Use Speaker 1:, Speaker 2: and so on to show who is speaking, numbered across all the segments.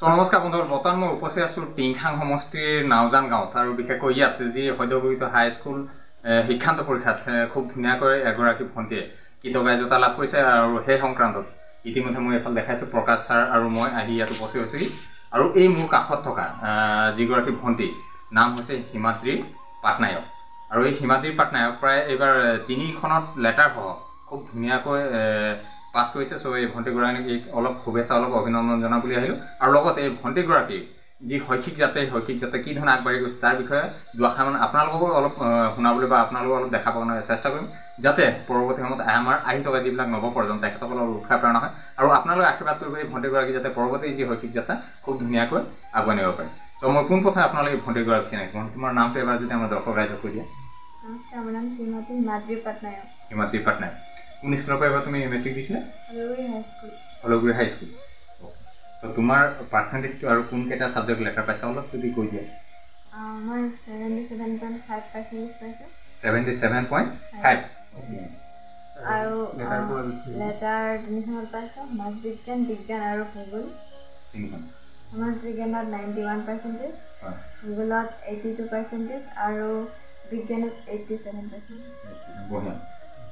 Speaker 1: নমস্কাৰ বন্ধুসকল, বৰ্তমান মই উপস্থিত আছোঁ টিংখাং সমষ্টিৰ নাওজান গাঁৱত আৰু বিশেষকৈ ইয়াত যি সদ্যগঠিত হাইস্কুল শিক্ষান্ত পৰীক্ষাত খুব ধুনীয়াকৈ এগৰাকী ভণ্টিয়ে কৃতকাৰ্যতা লাভ কৰিছে আৰু সেই সংক্ৰান্তত ইতিমধ্যে মই এইফালে দেখাইছোঁ প্ৰকাশ ছাৰ আৰু মই আহি ইয়াত উপস্থিত হৈছোঁহি। আৰু এই মোৰ কাষত থকা যিগৰাকী ভণ্টি নাম হৈছে হিমাদ্ৰী পাটনায়ক। আৰু এই হিমাদ্ৰী পাটনায়ক প্ৰায় এইবাৰ 3খনত লেটাৰসহ খুব ধুনীয়াকৈ পাছ কৰিছে। চ' এই ভণ্টিগৰাকীক অলপ শুভেচ্ছা অলপ অভিনন্দন জনাম বুলি আহিলোঁ। আৰু লগতে এই ভণ্টিগৰাকীৰ যি শৈক্ষিক যাত্ৰা কি ধৰণে আগবাঢ়ি গৈছে তাৰ বিষয়ে দুআষাৰমান আপোনালোককো অলপ শুনাবলৈ বা আপোনালোকক অলপ দেখা পাবলৈ চেষ্টা কৰিম, যাতে পৰৱৰ্তী সময়ত আমাৰ আহি থকা যিবিলাক নৱপ্ৰজন্ম তেখেতসকলৰ উৎসাহ প্ৰেৰণা হয় আৰু আপোনালোকে আশীৰ্বাদ কৰিব এই ভণ্টিগৰাকী যাতে পৰৱৰ্তী যি শৈক্ষিক যাত্ৰা খুব ধুনীয়াকৈ আগুৱাই নিব পাৰে। চ' মই পোনপ্ৰথমে আপোনালোকে ভণ্টিগৰাকী চিনাইছোঁ। তোমাৰ নামটো এবাৰ যদি আমাৰ দৰ্শক ৰাইজক কৈ দিয়া।
Speaker 2: নমস্কাৰ, মোৰ নাম শ্ৰীমতী হিমাদ্ৰী পাটনায়ক।
Speaker 1: হিমাদ্ৰী পাটনায়ক। কোন স্কুলৰ পৰা এবাৰ তুমি মেট্ৰিক দিছিলা?
Speaker 2: হলগুৰি হাইস্কুল।
Speaker 1: হলগুৰি হাইস্কুল। ত' তোমাৰ পাৰ্চেণ্টেজটো আৰু কোনকেইটা ছাবজেক্ট লেটাৰ পাইছা অলপ যদি কৈ দিয়া।
Speaker 2: মই 77.5% পাইছোঁ।
Speaker 1: 77.5
Speaker 2: আৰু লেটাৰ 3খনত পাইছোঁ। সমাজ বিজ্ঞান, বিজ্ঞান আৰু ভূগোল।
Speaker 1: 3খন।
Speaker 2: সমাজ বিজ্ঞানত 91%, ভূগোলত 82% আৰু বিজ্ঞানত 87%।
Speaker 1: বঢ়িয়া।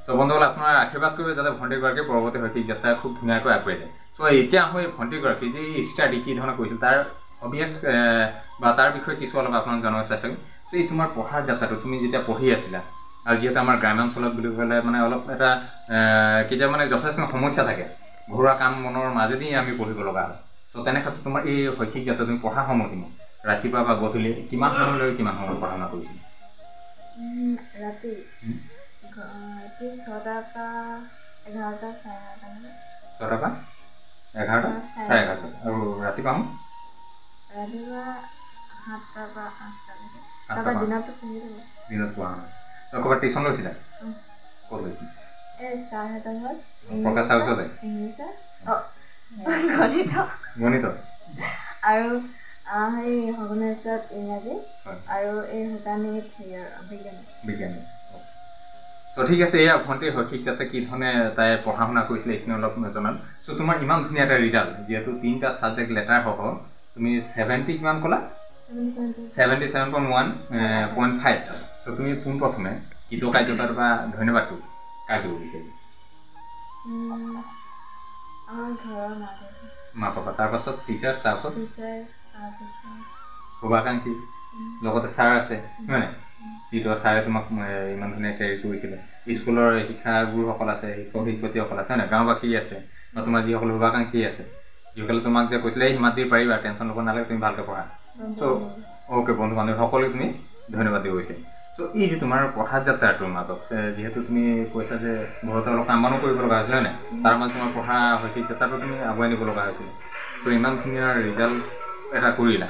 Speaker 1: চ' বন্ধুসকল, আপোনাৰ আশীৰ্বাদ কৰিব যাতে ভণ্টিগৰাকী পৰৱৰ্তী শৈক্ষিক যাত্ৰা খুব ধুনীয়াকৈ আগুৱাই যায়। চ' এতিয়া আহোঁ এই ভণ্টিগৰাকী যি ষ্টাডি কি ধৰণে কৰিছিল তাৰ সবিশেষ বা তাৰ বিষয়ে কিছু অলপ আপোনাক জনাব চেষ্টা কৰিম। চ' এই তোমাৰ পঢ়াৰ যাত্ৰাটো তুমি যেতিয়া পঢ়ি আছিলা আৰু যিহেতু আমাৰ গ্ৰাম্যাঞ্চলত বুলি ক'লে মানে অলপ এটা কেতিয়াবা মানে যথেষ্ট সমস্যা থাকে, ঘৰুৱা কাম মনৰ মাজেদি আমি পঢ়িব লগা হয়। চ' তেনে ক্ষেত্ৰত তোমাৰ এই শৈক্ষিক যাত্ৰা তুমি পঢ়া সময়খিনি ৰাতিপুৱা বা গধূলি কিমান সময়লৈ কিমান সময় পঢ়া শুনা কৰিছিল?
Speaker 2: ৰাতি 6টাৰ পৰা 11টা, 11:30।
Speaker 1: 6টাৰ পৰা 11টা, 11:30। আৰু ৰাতিপুৱা
Speaker 2: 7টাৰ পৰা 8টালৈকে। তাৰপৰা দিনতো পঢ়িলোঁ।
Speaker 1: দিনত পঢ়া হয়। ক'ৰবাত টিউশ্যন লৈছিলা? ক'ত লৈছিল?
Speaker 2: এই ছাৰহঁতৰ ঘৰত।
Speaker 1: প্ৰকাশ ছাৰ ওচৰতে?
Speaker 2: ইংলিছৰ
Speaker 1: গণিত
Speaker 2: আৰু সেই সগুণেশ্বৰত ইংৰাজী আৰু এই শুকানীত বিজ্ঞান।
Speaker 1: চ' ঠিক আছে, এয়া ভণ্টিৰ শৈক্ষিক যাত্ৰা কি ধৰণে তাই পঢ়া শুনা কৰিছিলে এইখিনি অলপ জনাল। চ' তোমাৰ ইমান ধুনীয়া এটা ৰিজাল্ট, যিহেতু 3টা ছাবজেক্ট লেটাৰ সহ তুমি 70 কিমান ক'লা? 77.1.5। চ' তুমি পোনপ্ৰথমে কৃতকাৰ্যতাৰ বা ধন্যবাদটো কাক দিব বিচাৰিবা?
Speaker 2: আমাৰ ঘৰৰ
Speaker 1: মা পাপা, তাৰপাছত টিচাৰ্ছ, তাৰপাছত শুভাকাংক্ষী, লগতে ছাৰ আছে হয়নে? যিটো ছাৰে তোমাক ইমান ধুনীয়া কেৰি কৰিছিলে, স্কুলৰ শিক্ষাগুৰুসকল আছে, শিক্ষক শিক্ষয়িত্ৰীসকল আছে হয়নে? গাঁওবাসী আছে বা তোমাৰ যিসকল শুভাকাংক্ষী আছে, যিসকলে তোমাক যে কৈছিলে এই হিমাদ্ৰী পাৰিবা, টেনশ্যন ল'ব নালাগে, তুমি ভালকৈ পঢ়া। চ' অ'কে, বন্ধু বান্ধৱ সকলোকে তুমি ধন্যবাদ দিব বিচাৰিম। চ' এই যে তোমাৰ পঢ়া যাত্ৰাটোৰ মাজত যিহেতু তুমি কৈছা যে ঘৰতে অলপ কাম বনো কৰিব লগা হৈছিলে হয়নে? তাৰ মাজত তোমাৰ পঢ়া শৈক্ষিক যাত্ৰাটো তুমি আগুৱাই নিব লগা হৈছিলে। ত' ইমান ধুনীয়া ৰিজাল্ট এটা কৰিলা,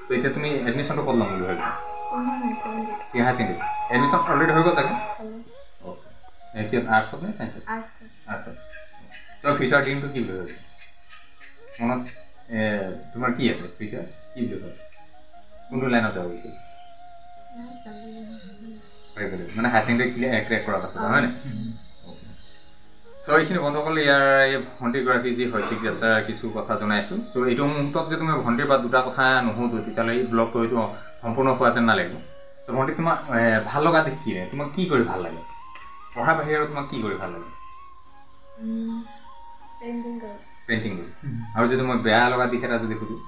Speaker 1: ত' এতিয়া তুমি এডমিশ্যনটো ক'ত ল'ম বুলি ভাবিছা? হায়াৰ ছেকেণ্ডেৰী এডমিশ্যন অলৰেডি হৈ গ'ল চাগে? অ'কে। আৰ্টছত নে চায়েন্সত? আৰ্টছত। ত' ফিউচাৰ ড্ৰিমটো কি বুলি ভাবিছা? মনত তোমাৰ কি আছে ফিউচাৰ? কি বুলি ভাবা? কোনটো লাইনত যাব বিচাৰিছা? মানে হায়াৰ ছেকেণ্ডেৰী ক্ৰেক কৰাৰ পাছত হয়নে? চ' এইখিনি বন্ধুসকল, ইয়াৰ এই ভণ্টিগৰাকী যি শৈক্ষিক যাত্ৰাৰ কিছু কথা জনাইছোঁ। চ' এইটো মুহূৰ্তত যদি মই ভণ্টিৰ বা দুটা কথা নুসুধোঁ তেতিয়াহ'লে এই ব্লগটো হয়তো সম্পূৰ্ণ হোৱা যেন নালাগিব। চ' ভণ্টি, তোমাৰ ভাল লগা দিশ কি? তোমাক কি কৰি ভাল লাগে? পঢ়াৰ বাহিৰে আৰু তোমাক কি কৰি ভাল লাগে? পেইণ্টিং কৰি। আৰু যদি মই বেয়া লগা দিশ এটা যদি সুধোঁ?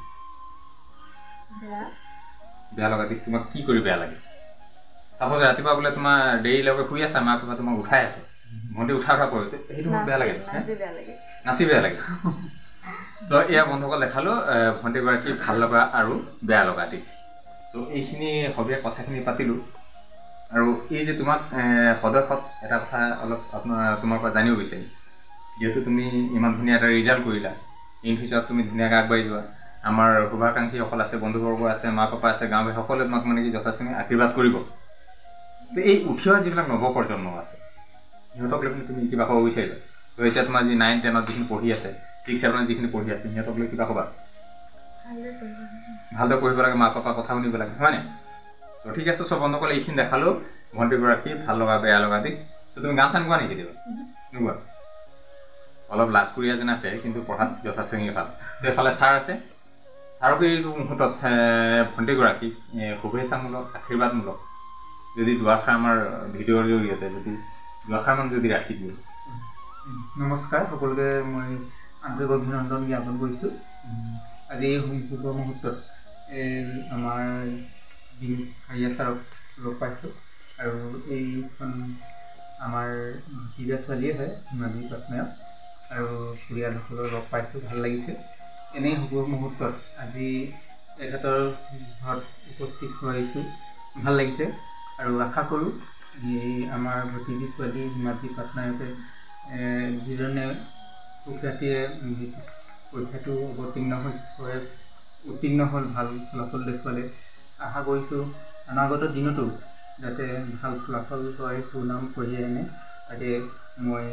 Speaker 1: বেয়া লগা দিশ তোমাক কি কৰি বেয়া লাগে? চাপ'জ ৰাতিপুৱা বোলে তোমাৰ দেৰিলৈকে শুই আছা, মা পাপা তোমাক উঠাই আছে, ভণ্টি উঠা পৰে, সেইটো মোৰ বেয়া লাগে, নাচি বেয়া লাগে। চ' এয়া বন্ধুসকল দেখালোঁ ভণ্টিগৰাকীৰ ভাল লগা আৰু বেয়া লগা দিশ। চ' এইখিনি সবিশেষ কথাখিনি পাতিলোঁ। আৰু এই যে তোমাক সদস্যত এটা কথা অলপ তোমাৰ পৰা জানিব বিচাৰিম, যিহেতু তুমি ইমান ধুনীয়া এটা ৰিজাল্ট কৰিলা, ইন ফিউচাৰত তুমি ধুনীয়াকৈ আগবাঢ়ি যোৱা, আমাৰ শুভাকাংক্ষীসকল আছে, বন্ধুবৰ্গ আছে, মা পাপা আছে, গাঁৱৰ সকলোৱে তোমাক মানে কি যথেষ্টখিনি আশীৰ্বাদ কৰিব। তো এই উঠি অহা যিবিলাক নৱপ্ৰজন্ম আছে সিহঁতক লৈ তুমি কিবা ক'ব বিচাৰিবা? তো এতিয়া তোমাৰ যি 9, 10ত যিখিনি পঢ়ি আছে, 6, 7ত যিখিনি পঢ়ি আছে সিহঁতক লৈ কিবা ক'বা? ভালদৰে পঢ়িব লাগে, মা পাপাৰ কথা শুনিব লাগে হয়নে? তো ঠিক আছে। চব বন্ধুসকল, এইখিনি দেখালোঁ ভণ্টিগৰাকী ভাল লগা বেয়া লগা দিশ। চ' তুমি গান চান গোৱা নেকি কেতিয়াবা? নোগোৱা? অলপ লাজ কৰিয়া যেন আছে, কিন্তু পঢ়াত যথেষ্টখিনি ভাল। চ' এইফালে ছাৰ আছে, আৰু এই মুহূৰ্তত ভণ্টিগৰাকীক শুভেচ্ছামূলক আশীৰ্বাদমূলক যদি দুআষাৰ আমাৰ ভিডিঅ'ৰ জৰিয়তে যদি দুআষাৰমান যদি ৰাখি দিওঁ।
Speaker 3: নমস্কাৰ, সকলোকে মই আন্তৰিক অভিনন্দন জ্ঞাপন কৰিছোঁ। আজি এই শুভ মুহূৰ্তত আমাৰ দিন হাৰিয়া ছাৰক লগ পাইছোঁ আৰু এইখন আমাৰ ভতিজা ছোৱালীয়ে হয় হিমাদ্ৰী পাটনায়ক আৰু পৰিয়ালসকলক লগ পাইছোঁ, ভাল লাগিছে। এনেই শুভ মুহূৰ্তত আজি এখেতৰ ঘৰত উপস্থিত হোৱাইছোঁ, ভাল লাগিছে আৰু আশা কৰোঁ আমাৰ ভতিজী ছোৱালী হিমাদ্ৰী পাটনায়কে যিজনে সুখ্যাতিৰে পৰীক্ষাটো উত্তীৰ্ণ হ'ল, ভাল ফলাফল দেখুৱালে। আশা কৰিছোঁ অনাগত দিনতো যাতে ভাল ফলাফল হয়, সুনাম কঢ়িয়াই আনে, তাকে মই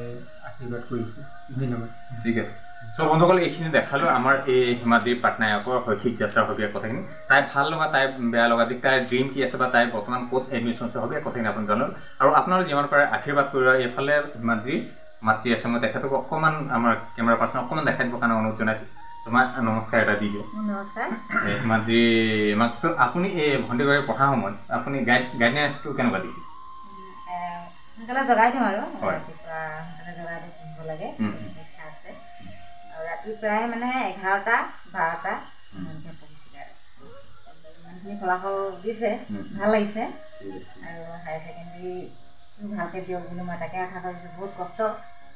Speaker 3: আশীৰ্বাদ কৰিছোঁ। ধন্যবাদ।
Speaker 1: ঠিক আছে। চ' বন্ধুসকল, এইখিনি দেখালোঁ আমাৰ এই হিমাদ্ৰী পাটনায়কৰ শৈক্ষিক যাত্ৰাৰ সবিশেষ কথাখিনি। তাই ভাল লগা, তাই বেয়া লগা দিশ, তাইৰ ড্ৰিম কি আছে বা তাই বৰ্তমান ক'ত এডমিশ্যন আছে সবিশেষ কথাখিনি আপুনি জনালোঁ। আৰু আপোনালোকে যিমান পাৰে আশীৰ্বাদ কৰিব। এইফালে হিমাদ্ৰী মাতৃ আছে, মই তেখেতক অকণমান আমাৰ কেমেৰা পাৰ্চন অকণমান দেখাই দিবৰ কাৰণে অনুৰোধ জনাইছোঁ। তোমাৰ নমস্কাৰ এটা দি দিওঁ।
Speaker 2: নমস্কাৰ।
Speaker 1: হিমাদ্ৰী মাত্ৰ আপুনি এই ভণ্টিগৰাকী পঢ়াৰ সময়ত আপুনি গাইডলাইন্সটো কেনেকুৱা দিছিল?
Speaker 2: সোনকালে জগাই দিওঁ আৰু
Speaker 1: হয়,
Speaker 2: ৰাতিপুৱা সোনকালে জগাই দি পঢ়িব লাগে, পৰীক্ষা আছে। আৰু ৰাতি প্ৰায় মানে 11টা-12টা ইমানকৈ পঢ়িছিলে আৰু ইমানখিনি ফলাফল দিছে, ভাল লাগিছে। আৰু হায়াৰ ছেকেণ্ডেৰীটো ভালকৈ দিয়ক বুলি মই তাকে আশা কৰিছোঁ। বহুত কষ্ট,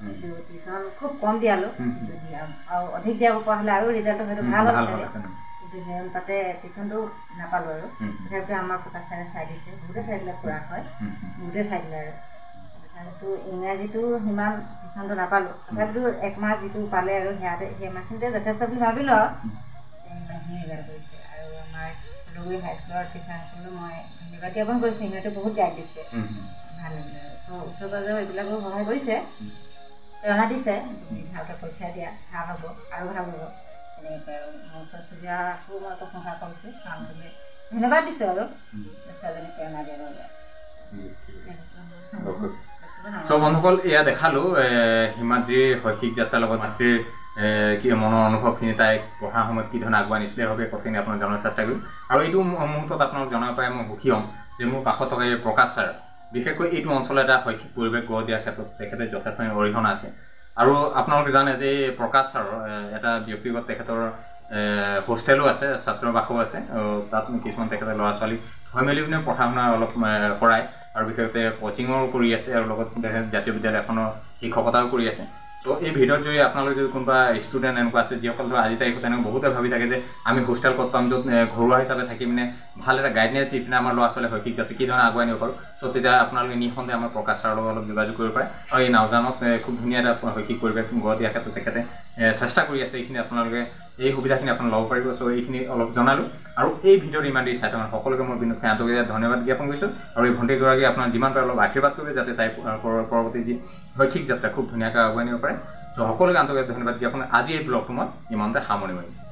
Speaker 2: কিন্তু টিউশ্যন খুব কম দিয়ালোঁ, আৰু অধিক দিয়াব পৰা হ'লে আৰু ৰিজাল্টটো হয়তো ভাল হ'ল, কিন্তু সেই অনুপাতে টিউশ্যনটো নাপালোঁ আৰু তথাপিতো আমাৰ প্ৰকাশ ছাৰে চাই দিছে, বহুতে চাই দিলে, খুৰা হয়, বহুতে চাই দিলে। আৰু তথাপিতো ইংৰাজীটো সিমান টিউশ্যনটো নাপালোঁ, তথাপিতো 1 মাহ যিটো পালে আৰু সেই মাহখিনিতে যথেষ্ট বুলি ভাবিলোঁ আৰু ইমানখিনি ৰিজাল্ট কৰিছে। আৰু আমাৰ লগৰী হাইস্কুলৰ টিচাৰসকলেও মই ধন্যবাদ জ্ঞাপন কৰিছোঁ, সিহঁতে বহুত গাইড দিছে, ভাল লাগিলে। আৰু ওচৰ পাজৰ এইবিলাকো সহায় কৰিছে, প্ৰেৰণা দিছে, ভালকৈ পৰীক্ষা দিয়া, ভাল হ'ব আৰু ভাল হ'ব এনেকৈ। আৰু মোৰ ওচৰ চুবুৰীয়াকো মই প্ৰশংসা কৰিছোঁ, কাম কৰিলে ধন্যবাদ দিছোঁ আৰু ছোৱালীজনীক প্ৰেৰণা দিয়াৰ বাবে।
Speaker 1: চ' বন্ধুসকল, এয়া দেখালোঁ হিমাদ্ৰীৰ শৈক্ষিক যাত্ৰাৰ লগত মাতৃৰ কি মনৰ অনুভৱখিনি, তাইক পঢ়াৰ সময়ত কি ধৰণে আগুৱাই নিছিলে হবে কথাখিনি আপোনাক জনাৰ চেষ্টা কৰিম। আৰু এইটো মুহূৰ্তত আপোনাক জনাব পাৰে মই সুখী হ'ম যে মোৰ কাষত থকা এই প্ৰকাশ ছাৰ, বিশেষকৈ এইটো অঞ্চলত এটা শৈক্ষিক পৰিৱেশ গঢ় দিয়াৰ ক্ষেত্ৰত তেখেতে যথেষ্ট অৰিহণা আছে। আৰু আপোনালোকে জানে যে এই প্ৰকাশ ছাৰৰ এটা ব্যক্তিগত তেখেতৰ হোষ্টেলো আছে, ছাত্ৰবাসো আছে। তাত কিছুমান তেখেতে ল'ৰা ছোৱালীক থৈ মেলি পিনে পঢ়া শুনা অলপ কৰায়, আৰু বিশেষতে কোচিঙো কৰি আছে, আৰু লগত জাতীয় বিদ্যালয় এখনৰ শিক্ষকতাও কৰি আছে। চ' এই ভিডিঅ'ৰ জৰিয়তে আপোনালোকে যদি কোনোবা ষ্টুডেণ্ট এনেকুৱা আছে যিসকল ধৰক আজি তাৰিখত তেনেকৈ বহুতে ভাবি থাকে যে আমি হোষ্টেল ক'ত পাম, য'ত ঘৰুৱা হিচাপে থাকি পিনে ভাল এটা গাইডলাইন্স দি পিনে আমাৰ ল'ৰা ছোৱালীয়ে শৈক্ষিক যাত্ৰা কি ধৰণে আগুৱাই নিব পাৰোঁ। চ' তেতিয়া আপোনালোকে নিঃসন্দেহে আমাৰ প্ৰকাশ ছাৰৰ লগত অলপ যোগাযোগ কৰিব পাৰে। আৰু এই নাওজানত খুব ধুনীয়া এটা শৈক্ষিক পৰিৱেশ গঢ় দিয়াৰ ক্ষেত্ৰত তেখেতে চেষ্টা কৰি আছে। এইখিনি আপোনালোকে এই সুবিধাখিনি আপোনালোকে ল'ব পাৰিব। চ' এইখিনি অলপ জনালোঁ। আৰু এই ভিডিঅ'ত ইমান দেৰি চাই থকা সকলোকে মই বিনোদকৈ আন্তৰিক ধন্যবাদ জ্ঞাপন কৰিছোঁ। আৰু এই ভণ্টিগৰাকী আপোনাৰ যিমান পাৰে অলপ আশীৰ্বাদ কৰিব, যাতে তাই পৰৱৰ্তী যি শৈক্ষিক যাত্ৰা খুব ধুনীয়াকৈ আগুৱাই নিব পাৰে। চ' সকলোকে আন্তৰিক ধন্যবাদ জ্ঞাপন। আজি এই ব্লগটো মই ইমানতে সামৰণি মাৰিছোঁ।